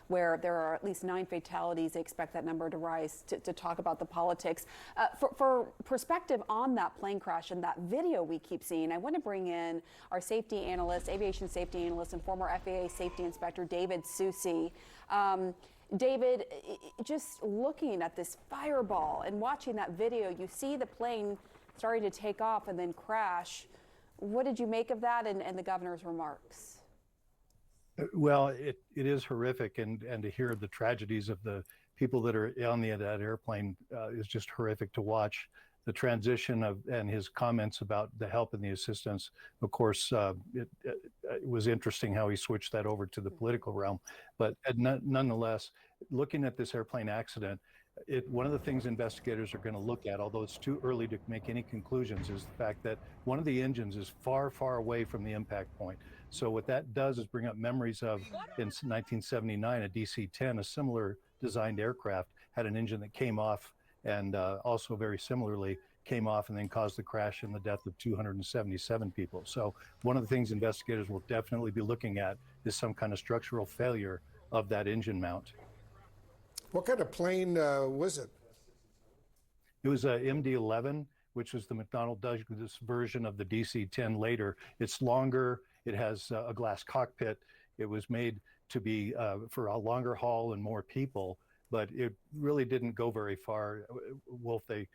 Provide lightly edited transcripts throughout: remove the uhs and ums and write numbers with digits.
where there are at least 9 fatalities. They expect that number to rise to talk about the politics. For perspective on that plane crash and that video we keep seeing, I want to bring in our safety analyst, aviation safety analyst, and former FAA safety inspector, David Susi. David, just looking at this fireball and watching that video, you see the plane starting to take off and then crash. What did you make of that and the governor's remarks? Well, it is horrific, and to hear the tragedies of the people that are on that airplane is just horrific to watch. The transition and his comments about the help and the assistance, of course, it was interesting how he switched that over to the political realm. But nonetheless, looking at this airplane accident, one of the things investigators are going to look at, although it's too early to make any conclusions, is the fact that one of the engines is far, far away from the impact point. So what that does is bring up memories of, in 1979, a DC-10, a similar designed aircraft, had an engine that came off and also very similarly came off and then caused the crash and the death of 277 people. So one of the things investigators will definitely be looking at is some kind of structural failure of that engine mount. What kind of plane was it? It was a MD11, which was the McDonnell Douglas version of the DC-10 later. It's longer, it has a glass cockpit. It was made to be for a longer haul and more people, but it really didn't go very far. Wolf, they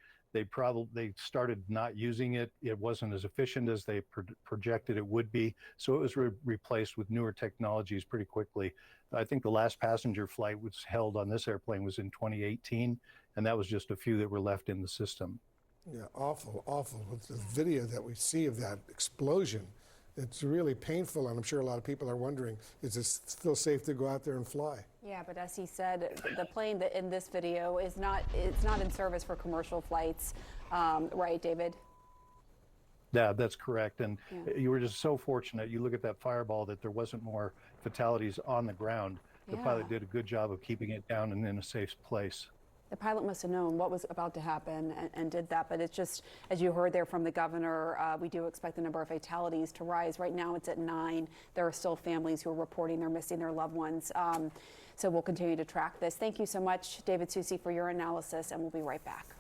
started not using it. It wasn't as efficient as they projected it would be. So it was replaced with newer technologies pretty quickly. I think the last passenger flight was held on this airplane was in 2018, and that was just a few that were left in the system. Yeah, awful, awful. With the video that we see of that explosion, it's really painful, and I'm sure a lot of people are wondering, is it still safe to go out there and fly? Yeah, but as he said, the plane that in this video it's not in service for commercial flights, right, David? Yeah, that's correct. And you were just so fortunate. You look at that fireball that there wasn't more fatalities on the ground. The pilot did a good job of keeping it down and in a safe place. The pilot must have known what was about to happen and did that. But it's just, as you heard there from the governor, we do expect the number of fatalities to rise. Right now it's at 9. There are still families who are reporting they're missing their loved ones. So we'll continue to track this. Thank you so much, David Susi, for your analysis, and we'll be right back.